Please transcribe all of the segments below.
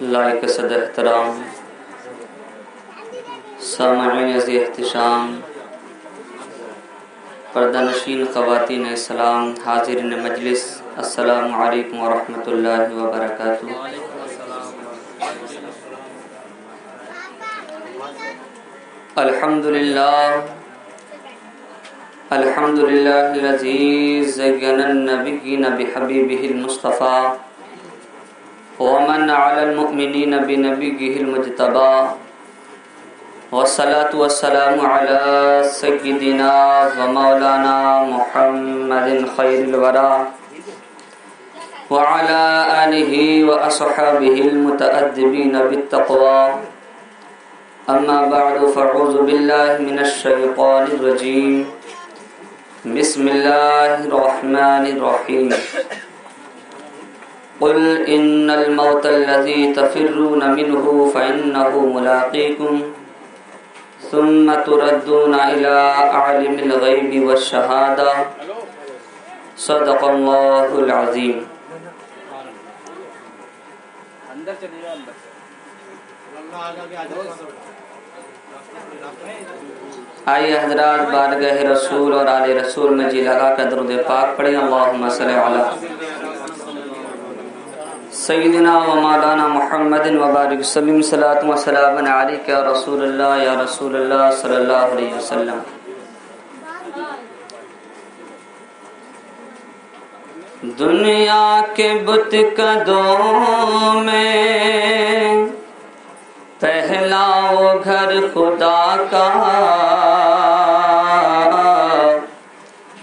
لائق صد احترام سامعین ذی احتشام پردہ نشین خواتین اسلام حاضرین مجلس السلام علیکم ورحمۃ اللہ وبرکاتہ۔ الحمد للہ الذی زین النبیین بحبیبہ المصطفیٰ ومن علی المؤمنین بنبیہ المجتبی والصلاة والسلام علی سیدنا ومولانا محمد خیر الورى وعلى آلہ واصحابہ المتأدبین بالتقوى اما بعد فاعوذ باللہ من الشیطان الرجیم بسم اللہ الرحمن الرحیم قل ان الموت الذي تفرون منه فإنه ملاقيكم ثم تردون إلى عالم الغيب والشهادة صدق الله العظيم۔ آئیے حضرات بارگاہ رسول اور آل رسول میں جی لگا کر درود پاک پڑھیں۔ اللہم صلی علی سیدنا و مولانا محمد وبارک وسلم صلاۃ و سلام علیک یا رسول اللہ صلی اللہ علیہ وسلم۔ دنیا کے بت قدوں میں پہلا وہ گھر خدا کا،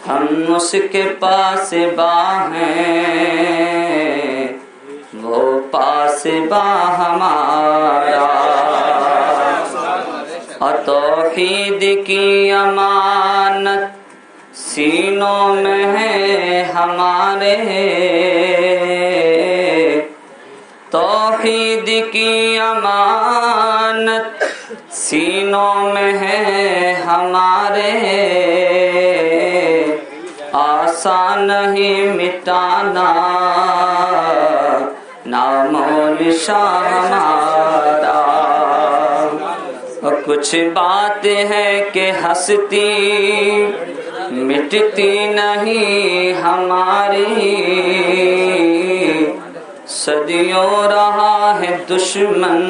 ہم اس کے پاس باں ہیں، وہ پاس باں ہمارا، اور توحید کی امانت سینوں میں ہے ہمارے، توحید کی امانت سینوں میں ہے ہمارے، آسان نہیں مٹانا نام و نشان ہمارا، اور کچھ بات ہے کہ ہستی مٹتی نہیں ہماری، صدیوں رہا ہے دشمن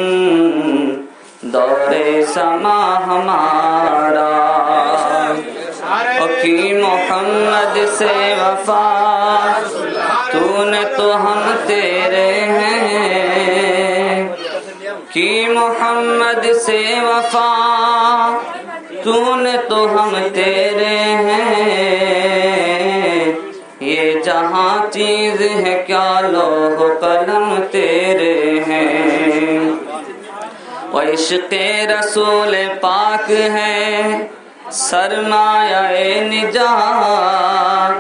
دور زماں ہمارا، کی محمد سے وفا تو نے تو ہم تیرے ہیں، کی محمد سے وفا تو نے تو ہم تیرے ہیں، یہ جہاں چیز ہے کیا لوح قلم تیرے ہیں، و عشق رسول پاک ہے سرمایہ نجات،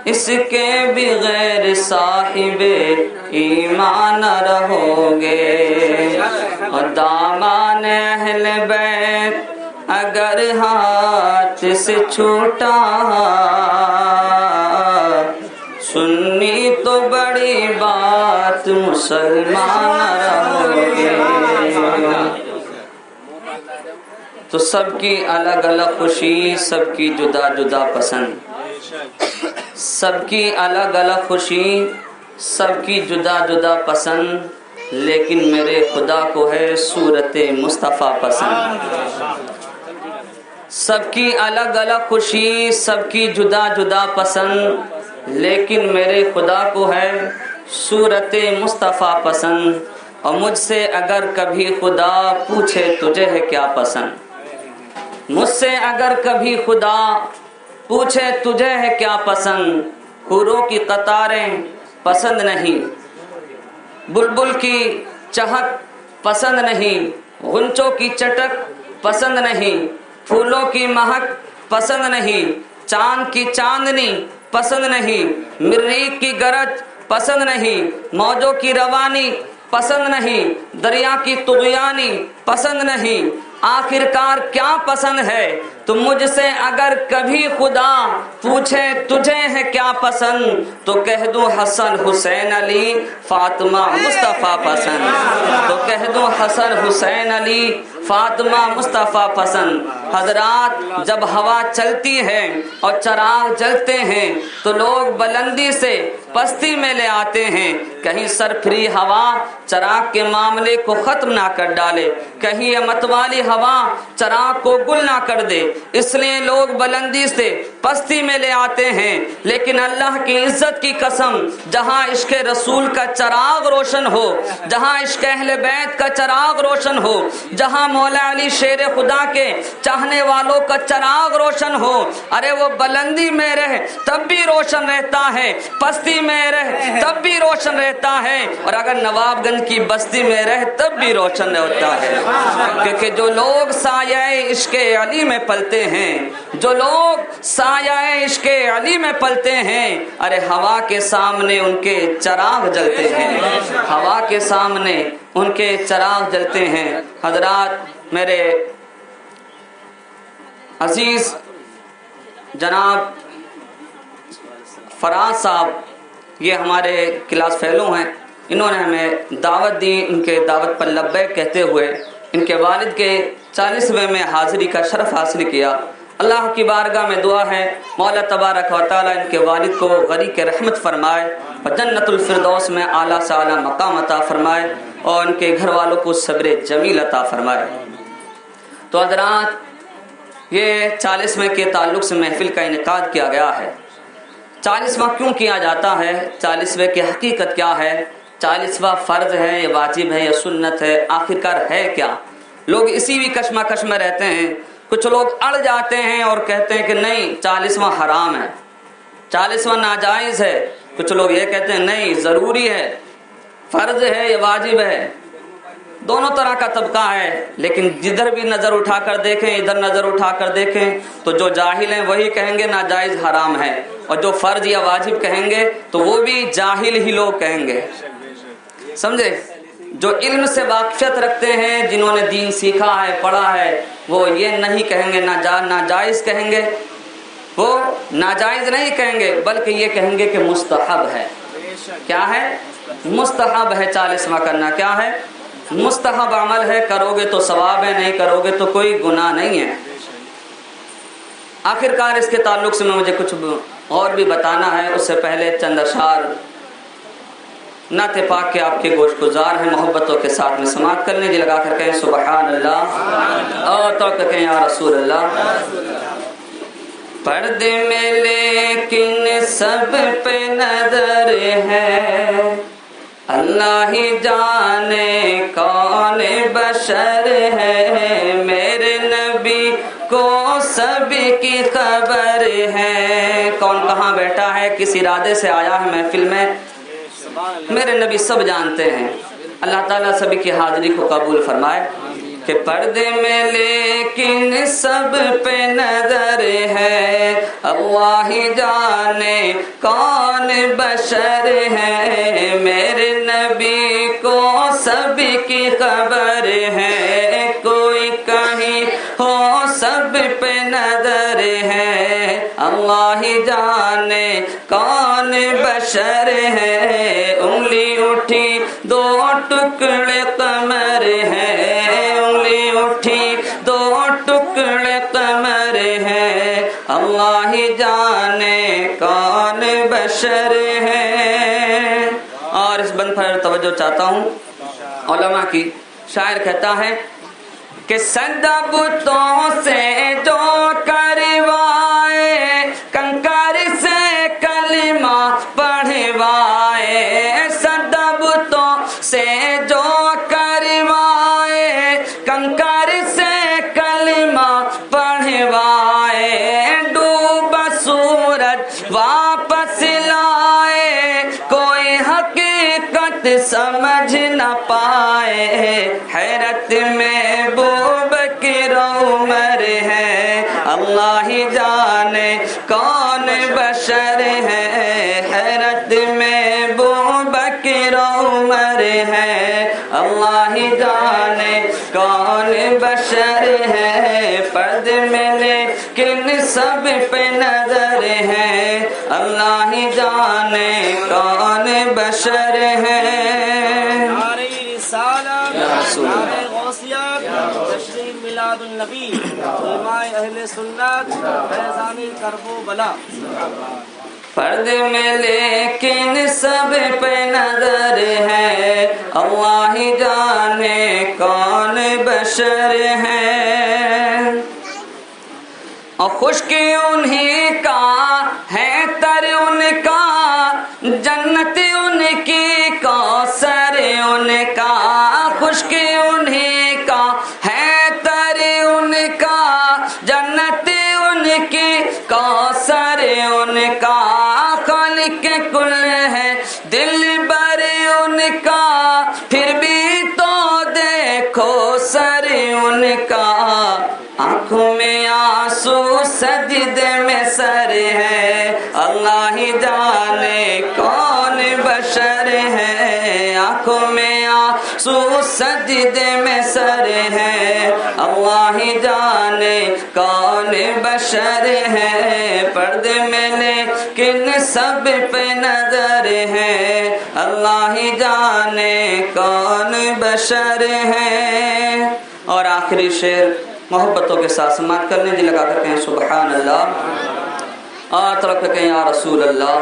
اس کے بغیر صاحب ایمان نہ رہو گے، اور دامان اہل بیت اگر ہاتھ سے چھوٹا، سنی تو بڑی بات مسلمان رہو گے۔ تو سب کی الگ الگ خوشی، سب کی جدا جدا پسند، سب کی الگ الگ خوشی، سب کی جدا جدا پسند، لیکن میرے خدا کو ہے صورت مصطفیٰ پسند۔ سب کی الگ الگ خوشی، سب کی جدا جدا پسند، لیکن میرے خدا کو ہے صورت مصطفیٰ پسند، اور مجھ سے اگر کبھی خدا پوچھے تجھے ہے کیا پسند، مجھ سے اگر کبھی خدا پوچھے تجھے ہے کیا پسند، حوروں کی قطاریں پسند نہیں، بلبل کی چہک پسند نہیں، غنچوں کی چٹک پسند نہیں، پھولوں کی مہک پسند نہیں، چاند کی چاندنی پسند نہیں، مریخ کی گرج پسند نہیں، موجوں کی روانی پسند نہیں، دریا کی طغیانی پسند نہیں، آخر کار کیا پسند ہے؟ تو مجھ سے اگر کبھی خدا پوچھے تجھے ہے کیا پسند، تو کہہ دوں حسن حسین علی فاطمہ مصطفیٰ پسند۔ حسن حسین علی فاطمہ مصطفیٰ پسند۔ حضرات جب ہوا چلتی ہے اور چراغ جلتے ہیں تو لوگ بلندی سے پستی میں لے آتے ہیں، کہیں سرفری ہوا چراغ کے معاملے کو ختم نہ کر ڈالے، کہیں یہ متوالی ہوا چراغ کو گل نہ کر دے، اس لیے لوگ بلندی سے پستی میں لے آتے ہیں۔ لیکن اللہ کی عزت کی قسم، جہاں عشق رسول کا چراغ روشن ہو، جہاں عشق اہل بیت کا چراغ روشن ہو، جہاں مولا علی شیر خدا کے چاہنے والوں کا چراغ روشن ہو، ارے وہ بلندی میں رہ تب بھی روشن رہتا ہے، پستی میں رہ تب بھی روشن رہتا ہے، اور اگر نواب گنج کی بستی میں رہ تب بھی روشن ہوتا ہے۔ کیونکہ جو لوگ سایہ عشق علی میں پلتے ہیں، جو لوگ سایہ عشق علی میں پلتے ہیں، ارے ہوا کے سامنے ان کے چراغ جلتے ہیں، ہوا کے سامنے ان کے چراغ جلتے ہیں۔ حضرات میرے عزیز جناب فراز صاحب، یہ ہمارے کلاس فیلو ہیں، انہوں نے ہمیں دعوت دی، ان کے دعوت پر لبیک کہتے ہوئے ان کے والد کے 40ویں میں حاضری کا شرف حاصل کیا۔ اللہ کی بارگاہ میں دعا ہے مولا تبارک و تعالیٰ ان کے والد کو غریق رحمت فرمائے اور جنت الفردوس میں اعلیٰ سے اعلیٰ مقام عطا فرمائے اور ان کے گھر والوں کو صبر جمیل عطا فرمائے۔ تو حضرات یہ 40ویں کے تعلق سے محفل کا انعقاد کیا گیا ہے۔ 40واں کیوں کیا جاتا ہے؟ 40ویں کی حقیقت کیا ہے؟ 40واں فرض ہے یا واجب ہے یا سنت ہے؟ آخرکار ہے کیا؟ لوگ اسی بھی کشمکش میں رہتے ہیں۔ کچھ لوگ اڑ جاتے ہیں اور کہتے ہیں کہ نہیں 40واں حرام ہے، 40واں ناجائز ہے۔ کچھ لوگ یہ کہتے ہیں نہیں ضروری ہے، فرض ہے یا واجب ہے۔ دونوں طرح کا طبقہ ہے، لیکن جدھر بھی نظر اٹھا کر دیکھیں، ادھر نظر اٹھا کر دیکھیں تو جو جاہل ہیں وہی کہیں گے ناجائز حرام ہے، اور جو فرض یا واجب کہیں گے تو وہ بھی جاہل ہی لوگ کہیں گے، سمجھے؟ جو علم سے واقفیت رکھتے ہیں، جنہوں نے دین سیکھا ہے پڑھا ہے، وہ یہ نہیں کہیں گے ناجائز کہیں گے، وہ ناجائز نہیں کہیں گے بلکہ یہ کہیں گے کہ مستحب ہے۔ کیا ہے؟ مستحب ہے 40واں کرنا۔ کیا ہے؟ مستحب عمل ہے، کرو گے تو ثواب ہے، نہیں کرو گے تو کوئی گناہ نہیں ہے۔ آخرکار اس کے تعلق سے مجھے کچھ اور بھی بتانا ہے، اس سے پہلے چند اشعار نعت پاک کے آپ کے گوش گزار ہیں، محبتوں کے ساتھ میں سماعت کرنے جی لگا کر کہیں سبحان اللہ اور تو کہیں یا رسول اللہ۔ پردے میں لیکن سب پہ نظر ہے، اللہ ہی جانے کون بشر ہے، میرے نبی کو سب کی خبر ہے۔ کون کہاں بیٹھا ہے، کس ارادے سے آیا ہے محفل میں، میرے نبی سب جانتے ہیں۔ اللہ تعالیٰ سبھی کی حاضری کو قبول فرمائے۔ کہ پردے میں لیکن سب پہ نظر ہے، اللہ ہی جانے کون بشر ہے، میرے نبی کو سب کی خبر ہے، کوئی کہیں ہو سب پہ نظر ہے، اللہ ہی جانے کون بشر ہے، انگلی اٹھی دو ٹکڑے قمر ہے، انگلی اٹھی دو ٹکڑے قمر ہے، اللہ ہی جانے کون بشر ہے۔ اور اس بند پر توجہ چاہتا ہوں علماء کی۔ شاعر کہتا ہے کہ سجدہ بتوں سے جو کروائے، کنکر سے کلمہ پڑھوائے، سجدہ بتوں سے جو کروائے، کنکر سے کلمہ پڑھوائے، ڈوبا سورج واپس لائے، کوئی حقیقت سمجھ نہ پائے، حیرت میں ابوبکر عمر ہے، اللہ ہی جانے کون بشر ہے، حیرت میں ابوبکر عمر ہے، اللہ ہی جانے کون بشر ہے، پردے میں لیکن سب پہ نظر ہے، اللہ ہی جانے کون بشر ہے۔ یا رسول اللہ۔ تشریف میلاد النبی، علماء اہل سنت، فیضان کرب و بلا۔ پردے میں لیکن سب پہ نظر ہے، اللہ ہی جانے کون بشر ہے، اور خشکی انہی کا ہے تر ان کا، جنت ان کی کوثر ان کا، خشکی انہی کا ہے تر ان کا، جنت ان کی کوثر ان کا، خالق کل ہے دل بر ان کا، پھر بھی تو دیکھو سر ان کا، آنکھوں میں آنسو سجدے میں سر ہے، اللہ ہی جانے کون بشر ہے، آنکھوں میں آنسو سجدے میں سر ہے، اللہ ہی جانے کون بشر ہے، پردے میں لیکن سب پہ نظر ہے، اللہ ہی جانے کون بشر ہے۔ اور آخری شعر محبتوں کے ساتھ سماعت کرنے جی لگا کر کہیں سبحان اللہ، اور طرف کہیں یا رسول اللہ۔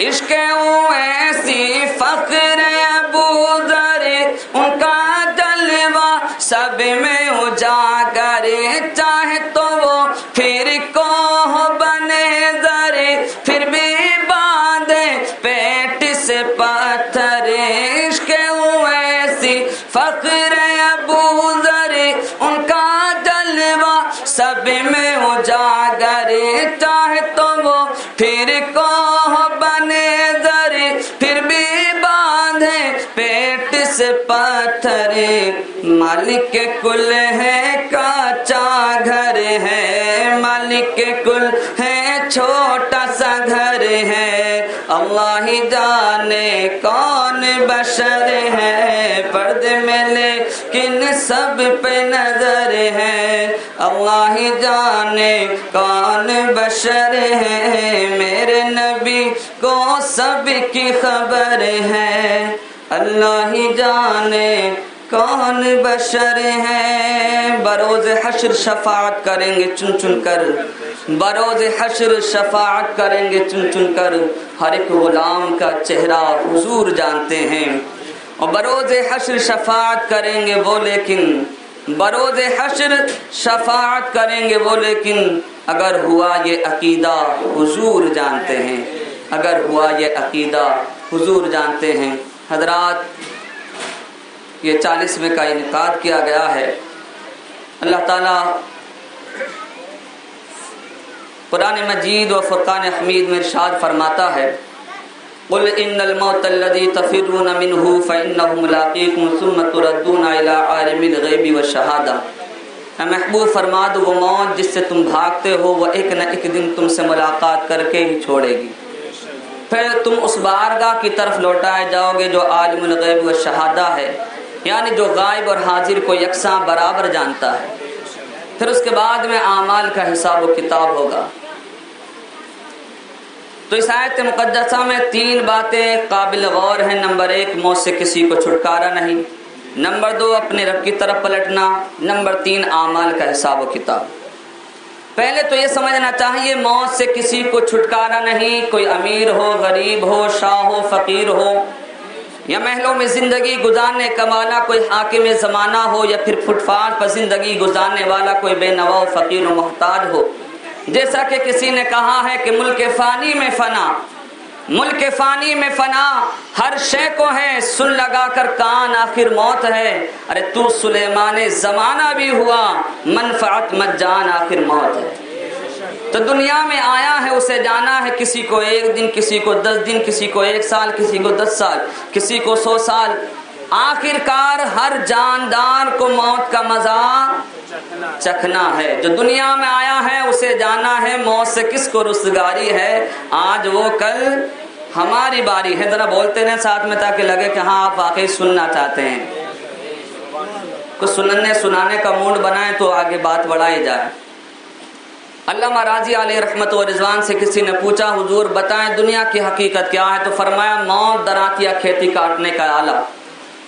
عشق ایسی فخر ابو ذر، ان کا جلوہ سب میں اجاگر، چاہے تو وہ پھر کوہ بنے زر، پھر بھی باندھے پیٹ سے پتھر، عشق ایسی فخر ابو ذر، ان کا جلوہ سب میں اجاگر، چاہے تو وہ پھر کوہ بنے زر، پھر بھی باندھے پیٹ سے پتھر، مالک کل ہے کچا گھر ہے، مالک کل ہے چھوٹا سا گھر ہے، اللہ ہی جانے کون بشر ہے، پردے میں لیکن سب پہ نظر ہے، اللہ ہی جانے کون بشر ہے، میرے نبی کو سب کی خبر ہے، اللہ ہی جانے کون بشر ہے، بروز حشر شفاعت کریں گے چن چن کر، بروز حشر شفاعت کریں گے چن چن کر، ہر ایک غلام کا چہرہ حضور جانتے ہیں، اور بروز حشر شفاعت کریں گے وہ لیکن، بروز حشر شفاعت کریں گے وہ لیکن، اگر ہوا یہ عقیدہ حضور جانتے ہیں، اگر ہوا یہ عقیدہ حضور جانتے ہیں۔ حضرات، یہ 40ویں کا انعقاد کیا گیا ہے۔ اللہ تعالیٰ قرآن مجید و فرقان حمید میں ارشاد فرماتا ہے، قل ان الموت الذي تفرون منه فانه ملاقيكم ثم تردون الى عالم الغیب والشہادہ، اے محبوب فرما دو وہ موت جس سے تم بھاگتے ہو وہ ایک نہ ایک دن تم سے ملاقات کر کے ہی چھوڑے گی، پھر تم اس بارگاہ کی طرف لوٹائے جاؤ گے جو عالم الغیب والشہادہ ہے، یعنی جو غائب اور حاضر کو یکساں برابر جانتا ہے، پھر اس کے بعد میں اعمال کا حساب و کتاب ہوگا۔ تو اس آیت مقدسہ میں 3 باتیں قابل غور ہیں۔ نمبر 1، موت سے کسی کو چھٹکارا نہیں، نمبر 2، اپنے رب کی طرف پلٹنا، نمبر 3، اعمال کا حساب و کتاب۔ پہلے تو یہ سمجھنا چاہیے موت سے کسی کو چھٹکارا نہیں، کوئی امیر ہو، غریب ہو، شاہ ہو، فقیر ہو، یا محلوں میں زندگی گزارنے کا والا کوئی حاکم زمانہ ہو، یا پھر فٹ پاتھ پر زندگی گزارنے والا کوئی بے نوا و فقیر و محتاج ہو۔ جیسا کہ کسی نے کہا ہے کہ ملک فانی میں فنا، ملک فانی میں فنا ہر شے کو ہے، سن لگا کر کان آخر موت ہے، ارے تو سلیمان زمانہ بھی ہوا، منفعت مجان آخر موت ہے۔ تو دنیا میں آیا ہے اسے جانا ہے، کسی کو 1 دن، کسی کو 10 دن، کسی کو 1 سال، کسی کو 10 سال، کسی کو 100 سال، آخر کار ہر جاندار کو موت کا مزہ چکھنا ہے۔ جو دنیا میں آیا ہے اسے جانا ہے، موت سے کس کو رسگاری ہے، آج وہ کل ہماری باری ہے۔ ذرا بولتے رہیں ساتھ میں تاکہ لگے کہ ہاں آپ واقعی سننا چاہتے ہیں، کچھ سنانے کا موڈ بنائیں تو آگے بات بڑھائی جائے۔ علامہ راضی علیہ رحمت و رضوان سے کسی نے پوچھا، حضور بتائیں دنیا کی حقیقت کیا ہے؟ تو فرمایا موت دراتیا کھیتی کاٹنے کا آلہ،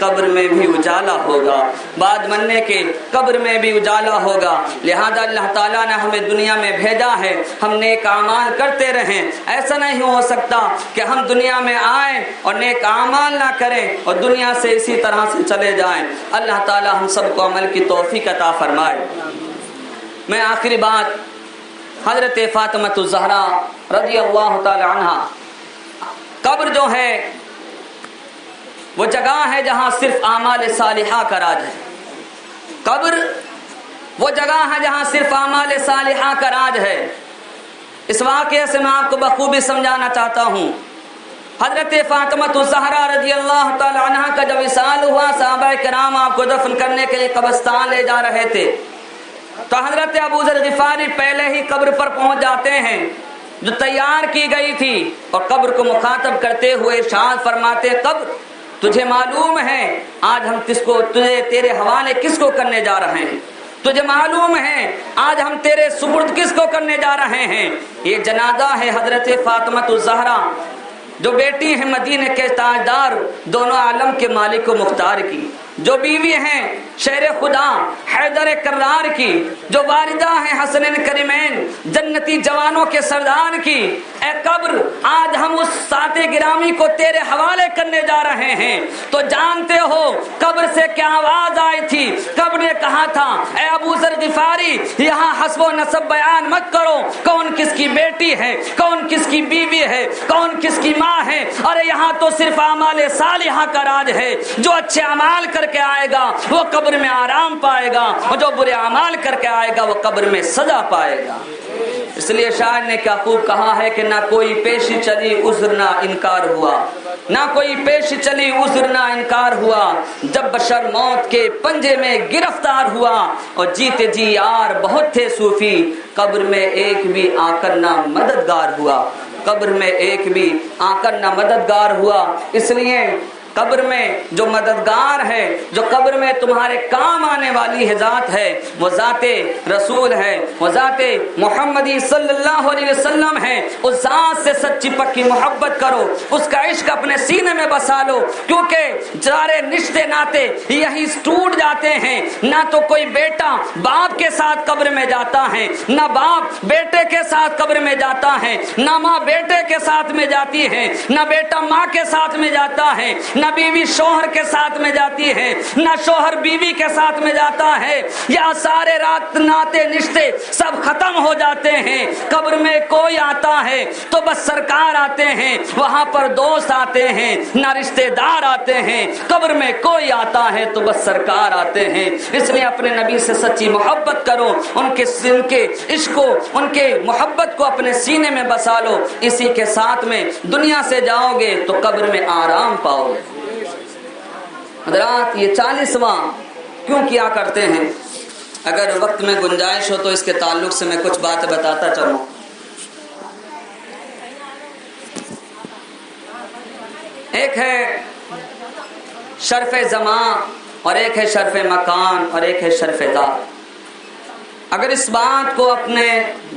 قبر میں بھی اجالا ہوگا، بعد مرنے کے قبر میں بھی اجالا ہوگا۔ لہذا اللہ تعالیٰ نے ہمیں دنیا میں بھیجا ہے، ہم نیک اعمال کرتے رہیں۔ ایسا نہیں ہو سکتا کہ ہم دنیا میں آئیں اور نیک اعمال نہ کریں اور دنیا سے اسی طرح سے چلے جائیں۔ اللہ تعالیٰ ہم سب کو عمل کی توفیق عطا فرمائے۔ میں آخری بات حضرت فاطمہ الزہرا رضی اللہ تعالی عنہا، قبر جو ہے وہ جگہ ہے جہاں صرف اعمال صالحہ کا راج ہے۔ قبر وہ جگہ ہے جہاں صرف اعمال صالحہ کا راج ہے۔ اس واقعے سے میں آپ کو بخوبی سمجھانا چاہتا ہوں۔ حضرت فاطمہ الزہرا رضی اللہ تعالی عنہا کا جب وصال ہوا، صحابہ کرام آپ کو دفن کرنے کے لیے قبرستان لے جا رہے تھے، تو حضرت ابو ذر غفاری پہلے ہی قبر پر پہنچ جاتے ہیں جو تیار کی گئی تھی، اور قبر کو مخاطب کرتے ہوئے ارشاد فرماتے، قبر تجھے معلوم ہے آج ہم تیرے حوالے کس کو کرنے جا رہے ہیں؟ تجھے معلوم ہے آج ہم تیرے سپرد کس کو کرنے جا رہے ہیں؟ یہ جنازہ ہے حضرت فاطمہ الزہرا جو بیٹی ہیں مدینے کے تاجدار، دونوں عالم کے مالک و مختار کی، جو بیوی ہیں شیر خدا حیدر کرار کی، جو والدہ ہیں حسنین کریمین جنتی جوانوں کے سردار کی۔ اے قبر آج ہم اس سات گرامی کو تیرے حوالے کرنے جا رہے ہیں۔ تو جانتے ہو قبر سے کیا آواز آئی تھی؟ قبر نے کہا تھا، اے ابو ذر غفاری یہاں حسب و نسب بیان مت کرو، کون کس کی بیٹی ہے، کون کس کی بیوی ہے، کون کس کی ماں ہے، ارے یہاں تو صرف اعمال صالحہ کا راج ہے۔ جو اچھے اعمال کر کے آئے گا وہ قبر میں آرام پائے گا، اور جو برے اعمال کر کے آئے گا وہ قبر میں سزا پائے گا۔ اس لیے شاعر نے کیا خوب کہا ہے کہ نہ کوئی پیشی چلی عذر نہ انکار ہوا، نہ کوئی پیشی چلی عذر نہ انکار ہوا، جب بشر موت کے پنجے میں گرفتار ہوا، اور جیتے جی یار بہت تھے صوفی، قبر میں ایک بھی آ کر نہ مددگار ہوا، قبر میں ایک بھی آ کر نہ مددگار ہوا۔ اس لیے قبر میں جو مددگار ہے، جو قبر میں تمہارے کام آنے والی ہے ذات ہے، وہ ذات رسول ہے، وہ ذات محمدی صلی اللہ علیہ وسلم ہے۔ اس ذات سے سچی پکی محبت کرو، اس کا عشق اپنے سینے میں بسا لو، کیونکہ سارے رشتے ناتے یہی ٹوٹ جاتے ہیں۔ نہ تو کوئی بیٹا باپ کے ساتھ قبر میں جاتا ہے، نہ باپ بیٹے کے ساتھ قبر میں جاتا ہے، نہ ماں بیٹے کے ساتھ میں جاتی ہے، نہ بیٹا ماں کے ساتھ میں جاتا ہے، نہ بیوی شوہر کے ساتھ میں جاتی ہے، نہ شوہر بیوی کے ساتھ میں جاتا ہے۔ یا سارے رات ناتے رشتے سب ختم ہو جاتے ہیں۔ قبر میں کوئی آتا ہے تو بس سرکار آتے ہیں، وہاں پر دوست آتے ہیں، نہ رشتے دار آتے ہیں۔ قبر میں کوئی آتا ہے تو بس سرکار آتے ہیں۔ اس لیے اپنے نبی سے سچی محبت کرو، ان کے عشق کو، ان کے محبت کو اپنے سینے میں بسا لو، اسی کے ساتھ میں دنیا سے جاؤ گے تو قبر میں آرام پاؤ گے۔ حضرات یہ 40واں کیوں کیا کرتے ہیں؟ اگر وقت میں گنجائش ہو تو اس کے تعلق سے میں کچھ باتیں بتاتا چلوں۔ ایک ہے شرف زمان اور ایک ہے شرف مکان اور ایک ہے شرف ذات۔ اگر اس بات کو اپنے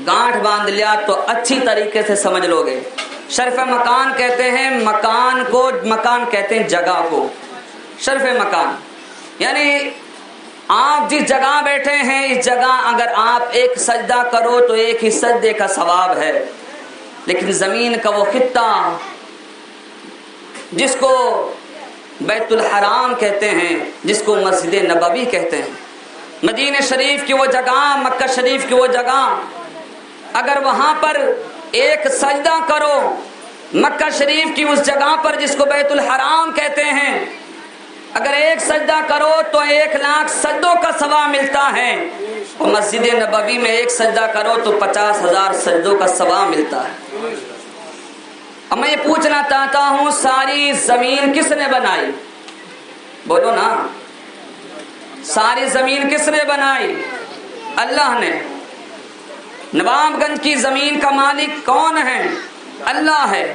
گانٹھ باندھ لیا تو اچھی طریقے سے سمجھ لو گے۔ شرف مکان کہتے ہیں مکان کو، مکان کہتے ہیں جگہ کو۔ شرف مکان یعنی آپ جس جگہ بیٹھے ہیں اس جگہ اگر آپ ایک سجدہ کرو تو ایک ہی سجدے کا ثواب ہے، لیکن زمین کا وہ خطہ جس کو بیت الحرام کہتے ہیں، جس کو مسجد نبوی کہتے ہیں، مدینہ شریف کی وہ جگہ، مکہ شریف کی وہ جگہ، اگر وہاں پر ایک سجدہ کرو، مکہ شریف کی اس جگہ پر جس کو بیت الحرام کہتے ہیں، اگر ایک سجدہ کرو تو 1,00,000 سجدوں کا ثواب ملتا ہے، اور مسجد نبوی میں ایک سجدہ کرو تو 50,000 سجدوں کا ثواب ملتا ہے۔ اب میں یہ پوچھنا چاہتا ہوں، ساری زمین کس نے بنائی؟ بولو نا، ساری زمین کس نے بنائی؟ اللہ نے۔ نواب گنج کی زمین کا مالک کون ہے؟ اللہ ہے۔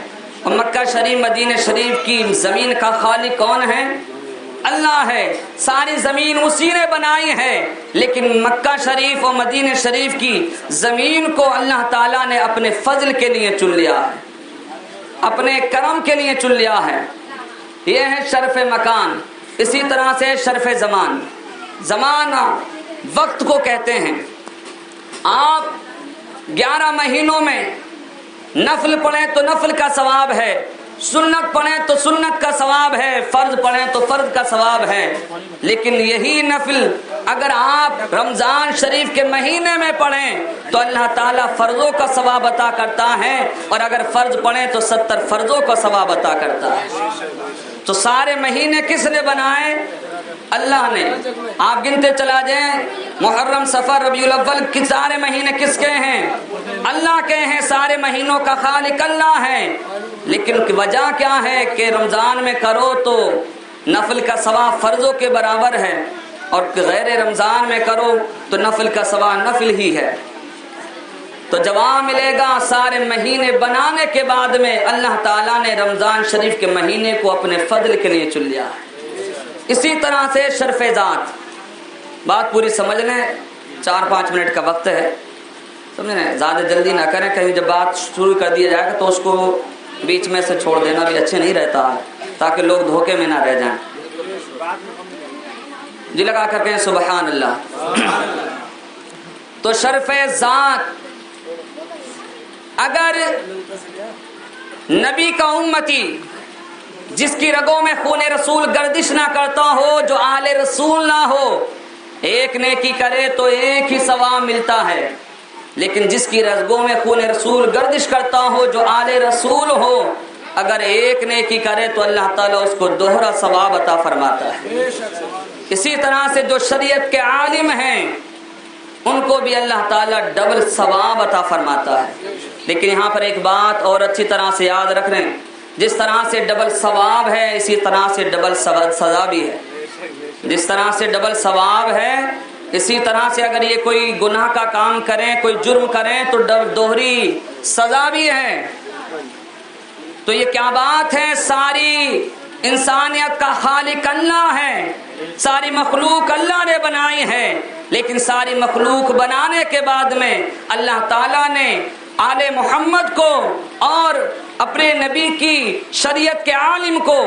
اور مکہ شریف مدینہ شریف کی زمین کا خالق کون ہے؟ اللہ ہے۔ ساری زمین اسی نے بنائی ہے، لیکن مکہ شریف اور مدینہ شریف کی زمین کو اللہ تعالیٰ نے اپنے فضل کے لیے چن لیا ہے، اپنے کرم کے لیے چن لیا ہے۔ یہ ہے شرف مکان. اسی طرح سے شرف زمان. زمانہ وقت کو کہتے ہیں. آپ 11 مہینوں میں نفل پڑھیں تو نفل کا ثواب ہے, سنت پڑھیں تو سنت کا ثواب ہے, فرض پڑھیں تو فرض کا ثواب ہے. لیکن یہی نفل اگر آپ رمضان شریف کے مہینے میں پڑھیں تو اللہ تعالیٰ فرضوں کا ثواب عطا کرتا ہے, اور اگر فرض پڑھیں تو 70 فرضوں کا ثواب عطا کرتا ہے. تو سارے مہینے کس نے بنائے؟ اللہ نے. آپ گنتے چلا جائیں, محرم, صفر, ربیع الاول, کس سارے مہینے کس کے ہیں؟ اللہ کے ہیں. سارے مہینوں کا خالق اللہ ہے. لیکن وجہ کیا ہے کہ رمضان میں کرو تو نفل کا ثواب فرضوں کے برابر ہے, اور غیر رمضان میں کرو تو نفل کا ثواب نفل ہی ہے. تو جواب ملے گا سارے مہینے بنانے کے بعد میں اللہ تعالیٰ نے رمضان شریف کے مہینے کو اپنے فضل کے لیے چن لیا. اسی طرح سے شرف ذات. بات پوری سمجھ لیں, 4-5 منٹ کا وقت ہے, سمجھ لیں, زیادہ جلدی نہ کریں. کہیں جب بات شروع کر دیا جائے گا تو اس کو بیچ میں سے چھوڑ دینا بھی اچھے نہیں رہتا ہے, تاکہ لوگ دھوکے میں نہ رہ جائیں. جی لگا کر کہیں سبحان اللہ. تو شرف ذات, اگر نبی کا امتی جس کی رگوں میں خون رسول گردش نہ کرتا ہو, جو آل رسول نہ ہو, ایک نیکی کرے تو ایک ہی ثواب ملتا ہے. لیکن جس کی رگوں میں خون رسول گردش کرتا ہو, جو آل رسول ہو, اگر ایک نیکی کرے تو اللہ تعالیٰ اس کو دوہرا ثواب عطا فرماتا ہے. اسی طرح سے جو شریعت کے عالم ہیں ان کو بھی اللہ تعالیٰ ڈبل ثواب عطا فرماتا ہے. لیکن یہاں پر ایک بات اور اچھی طرح سے یاد رکھ لیں, جس طرح سے ڈبل ثواب ہے اسی طرح سے ڈبل سزا بھی ہے. جس طرح سے ڈبل ثواب ہے اسی طرح سے اگر یہ کوئی گناہ کا کام کریں, کوئی جرم کریں تو دوہری سزا بھی ہے. تو یہ کیا بات ہے, ساری انسانیت کا خالق اللہ ہے, ساری مخلوق اللہ نے بنائی ہے. لیکن ساری مخلوق بنانے کے بعد میں اللہ تعالیٰ نے آل محمد کو اور اپنے نبی کی شریعت کے عالم کو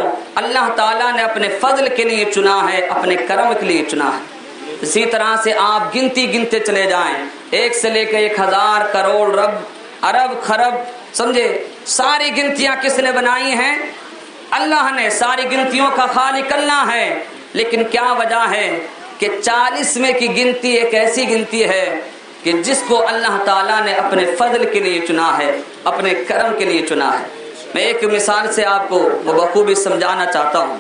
اللہ تعالیٰ نے اپنے فضل کے لیے چنا ہے, اپنے کرم کے لیے چنا ہے. اسی طرح سے آپ گنتے چلے جائیں, 1 سے لے کے 1000 کروڑ رب ارب خرب, سمجھے, ساری گنتیاں کس نے بنائی ہیں؟ اللہ نے. ساری گنتیوں کا خالق اللہ ہے. لیکن کیا وجہ ہے کہ 40ویں کی گنتی ایک ایسی گنتی ہے کہ جس کو اللہ تعالیٰ نے اپنے فضل کے لیے چنا ہے, اپنے کرم کے لیے چنا ہے. میں ایک مثال سے آپ کو بخوبی سمجھانا چاہتا ہوں.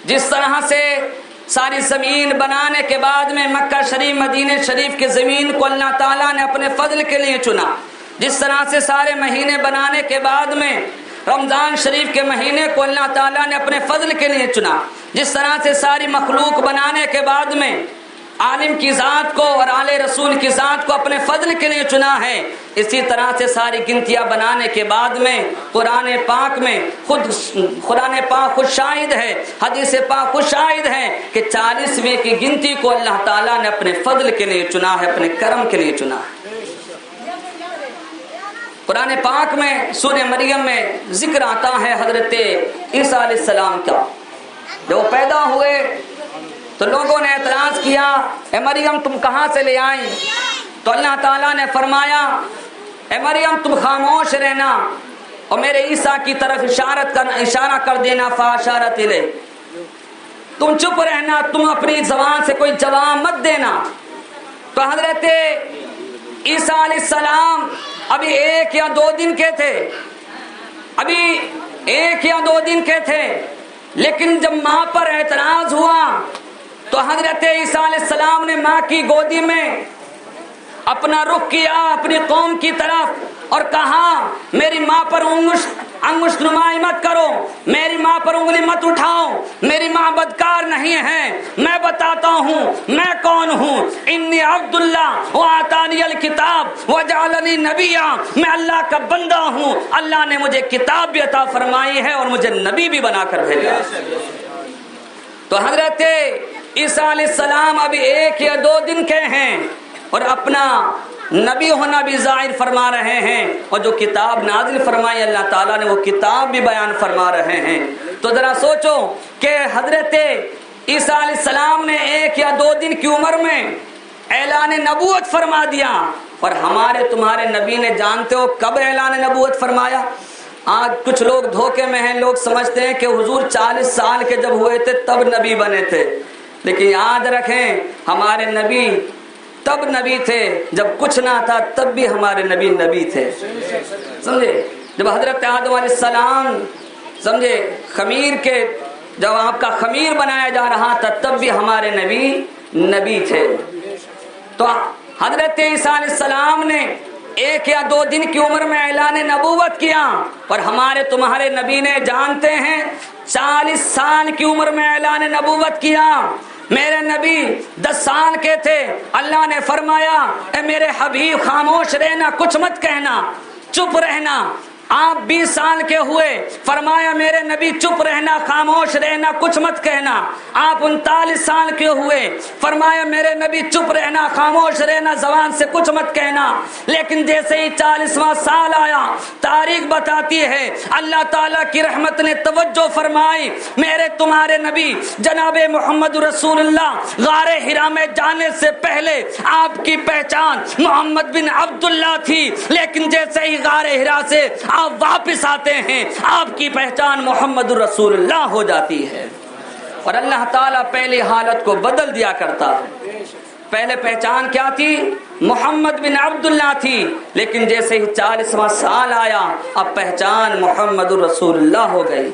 جس طرح سے ساری زمین بنانے کے بعد میں مکہ شریف, مدینہ شریف کی زمین کو اللہ تعالیٰ نے اپنے فضل کے لیے چنا, جس طرح سے سارے مہینے بنانے کے بعد میں رمضان شریف کے مہینے کو اللہ تعالیٰ نے اپنے فضل کے لیے چنا, جس طرح سے ساری مخلوق بنانے کے بعد میں عالم کی ذات کو اور آل رسول کی ذات کو اپنے فضل کے لیے چنا ہے, اسی طرح سے ساری گنتیاں بنانے کے بعد میں قرآن پاک میں خود شاہد ہے, حدیث پاک خود شاہد ہے کہ 40ویں کی گنتی کو اللہ تعالیٰ نے اپنے فضل کے لیے چنا ہے, اپنے کرم کے لیے چنا ہے. قرآن پاک میں سورہ مریم میں ذکر آتا ہے حضرت عیسیٰ علیہ السلام کا. جب وہ پیدا ہوئے تو لوگوں نے اعتراض کیا, اے مریم تم کہاں سے لے آئیں؟ تو اللہ تعالیٰ نے فرمایا, اے مریم تم خاموش رہنا اور میرے عیسیٰ کی طرف اشارہ کر دینا, فاشارت الیہ, تم چپ رہنا, تم اپنی زبان سے کوئی جواب مت دینا. تو حضرت عیسیٰ علیہ السلام ابھی 1 یا 2 دن کے تھے, ابھی 1 یا 2 دن کے تھے. لیکن جب ماں پر اعتراض ہوا تو حضرت عیسیٰ علیہ السلام نے ماں کی گودی میں اپنا رخ کیا اپنی قوم کی طرف اور کہا, میری ماں پر انگشت نمائی مت کرو, میری ماں پر انگلی مت اٹھاؤ, میری ماں بدکار نہیں ہے, میں بتاتا ہوں میں کون ہوں. انی عبداللہ وآتانی الکتاب وجعلنی نبیا, میں اللہ کا بندہ ہوں, اللہ نے مجھے کتاب بھی عطا فرمائی ہے اور مجھے نبی بھی بنا کر بھیجا. تو حضرت عیسیٰ علیہ السلام ابھی 1 یا 2 دن کے ہیں اور اپنا نبی ہونا بھی ظاہر فرما رہے ہیں, اور جو کتاب نازل فرمائی اللہ تعالیٰ نے وہ کتاب بھی بیان فرما رہے ہیں. تو ذرا سوچو کہ حضرت عیسیٰ علیہ السلام نے 1 یا 2 دن کی عمر میں اعلان نبوت فرما دیا، اور ہمارے تمہارے نبی نے جانتے ہو کب اعلان نبوت فرمایا؟ آج کچھ لوگ دھوکے میں ہیں، لوگ سمجھتے ہیں کہ حضور 40 سال کے جب ہوئے تھے تب نبی بنے تھے، لیکن یاد رکھیں ہمارے نبی تب نبی تھے جب کچھ نہ تھا، تب بھی ہمارے نبی تھے، سمجھے؟ جب حضرت آدم علیہ السلام سمجھے خمیر کے جب آپ کا خمیر بنایا جا رہا تھا تب بھی ہمارے نبی تھے۔ تو حضرت عیسیٰ علیہ السلام نے 1 یا 2 دن کی عمر میں اعلان نبوت کیا، اور ہمارے تمہارے نبی نے جانتے ہیں 40 سال کی عمر میں اعلان نبوت کیا۔ میرے نبی 10 سال کے تھے، اللہ نے فرمایا اے میرے حبیب خاموش رہنا، کچھ مت کہنا، چپ رہنا۔ آپ 20 سال کے ہوئے، فرمایا میرے نبی چپ رہنا، خاموش رہنا، کچھ مت کہنا۔ آپ 39 سال کے ہوئے، فرمایا میرے نبی چپ رہنا، خاموش رہنا، زبان سے کچھ مت کہنا۔ لیکن جیسے ہی 40واں سال آیا، تاریخ بتاتی ہے اللہ تعالیٰ کی رحمت نے توجہ فرمائی، میرے تمہارے نبی جناب محمد رسول اللہ غار حرا میں جانے سے پہلے آپ کی پہچان محمد بن عبداللہ تھی، لیکن جیسے ہی غار حرا سے آپ واپس آتے ہیں آپ کی پہچان محمد رسول اللہ ہو جاتی ہے۔ اور اللہ تعالیٰ پہلی حالت کو بدل دیا کرتا ہے۔ پہلے پہچان کیا تھی؟ محمد بن عبداللہ تھی، لیکن جیسے ہی 40واں سال آیا اب پہچان محمد رسول اللہ ہو گئی۔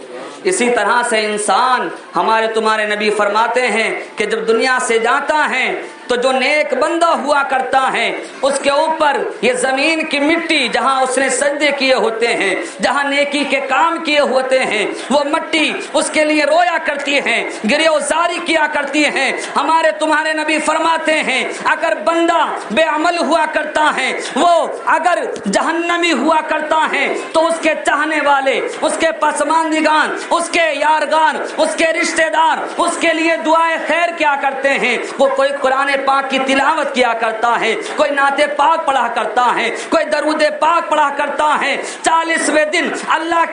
اسی طرح سے انسان، ہمارے تمہارے نبی فرماتے ہیں کہ جب دنیا سے جاتا ہے تو جو نیک بندہ ہوا کرتا ہے اس کے اوپر یہ زمین کی مٹی جہاں اس نے سجدے کیے ہوتے ہیں، جہاں نیکی کے کام کیے ہوتے ہیں، وہ مٹی اس کے لیے رویا کرتی ہے، گریوزاری کیا کرتی ہے۔ ہمارے تمہارے نبی فرماتے ہیں اگر بندہ بے عمل ہوا کرتا ہے، وہ اگر جہنمی ہوا کرتا ہے تو اس کے چاہنے والے، اس کے پسماندگان، اس کے یارگان، اس کے رشتہ دار اس کے لیے دعائیں خیر کیا کرتے ہیں۔ وہ کوئی قرآن پاک کی تلاوت کیا کرتا ہے، کوئی نعت پاک پڑھا کرتا ہے، کوئی درود پاک پڑھا کرتا ہے۔ 40ویں دن اللہ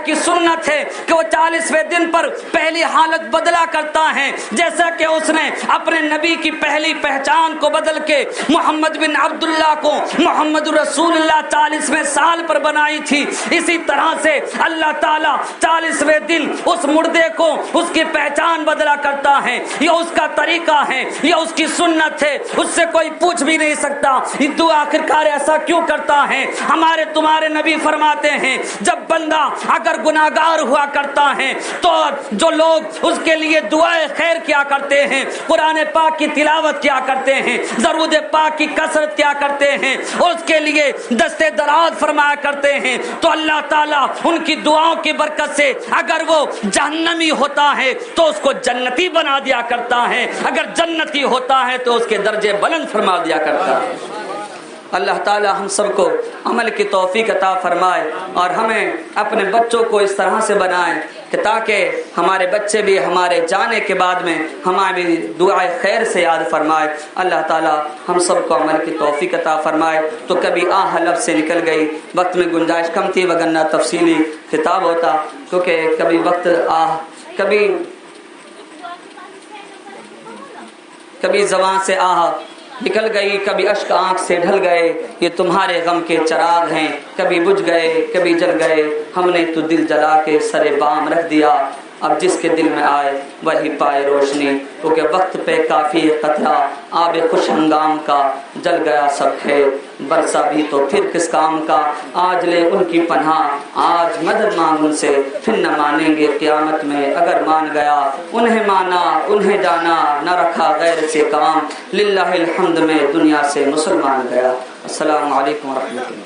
کی سنت ہے کہ وہ 40ویں دن پر پہلی حالت بدلا کرتا ہے، جیسا کہ اس نے اپنے نبی کی پہلی پہچان کو بدل کے محمد بن عبداللہ کو محمد رسول اللہ 40ویں سال پر بنائی تھی۔ اسی طرح سے اللہ تعالیٰ 40ویں دن اس مردے کو اس کی پہچان بدلا کرتا ہے۔ یہ اس کا طریقہ ہے، یہ اس کی سنت ہے، اس سے کوئی پوچھ بھی نہیں سکتا تو آخرکار ایسا کیوں کرتا ہے۔ ہمارے تمہارے نبی فرماتے ہیں جب بندہ اگر گناہگار ہوا کرتا ہے تو جو لوگ اس کے لیے دعائیں خیر کیا کرتے ہیں، قرآن پاک کی تلاوت کیا کرتے ہیں، درود پاک کی کثرت کیا کرتے ہیں، اور اس کے لیے دستے دراز فرمایا کرتے ہیں، تو اللہ تعالیٰ ان کی دعاؤں کی برکت سے اگر وہ جہنمی ہوتا ہے تو اس کو جنتی بنا دیا کرتا ہے، اگر جنتی ہوتا ہے تو اس کے درجے بلند فرما دیا کرتا ہے۔ اللہ تعالی ہم سب کو عمل کی توفیق عطا فرمائے اور ہمیں اپنے بچوں کو اس طرح سے بنائے کہ تاکہ ہمارے بچے بھی ہمارے جانے کے بعد میں ہماری دعائیں خیر سے یاد فرمائے۔ اللہ تعالی ہم سب کو عمل کی توفیق عطا فرمائے۔ تو کبھی آہ لفظ سے نکل گئی، وقت میں گنجائش کم تھی، وگرنہ تفصیلی خطاب ہوتا، کیونکہ کبھی وقت کبھی زبان سے آہ نکل گئی، کبھی اشک آنکھ سے ڈھل گئے، یہ تمہارے غم کے چراغ ہیں، کبھی بجھ گئے کبھی جل گئے، ہم نے تو دل جلا کے سر بام رکھ دیا، اب جس کے دل میں آئے وہی پائے روشنی، کیونکہ وقت پہ کافی قطرہ آب خوش ہنگام کا، جل گیا سب کھیت برسا بھی تو پھر کس کام کا، آج لے ان کی پناہ آج مدد مانگ ان سے، پھر نہ مانیں گے قیامت میں اگر مان گیا، انہیں مانا انہیں جانا نہ رکھا غیر سے کام، للہ الحمد میں دنیا سے مسلمان گیا۔ السلام علیکم ورحمۃ اللہ۔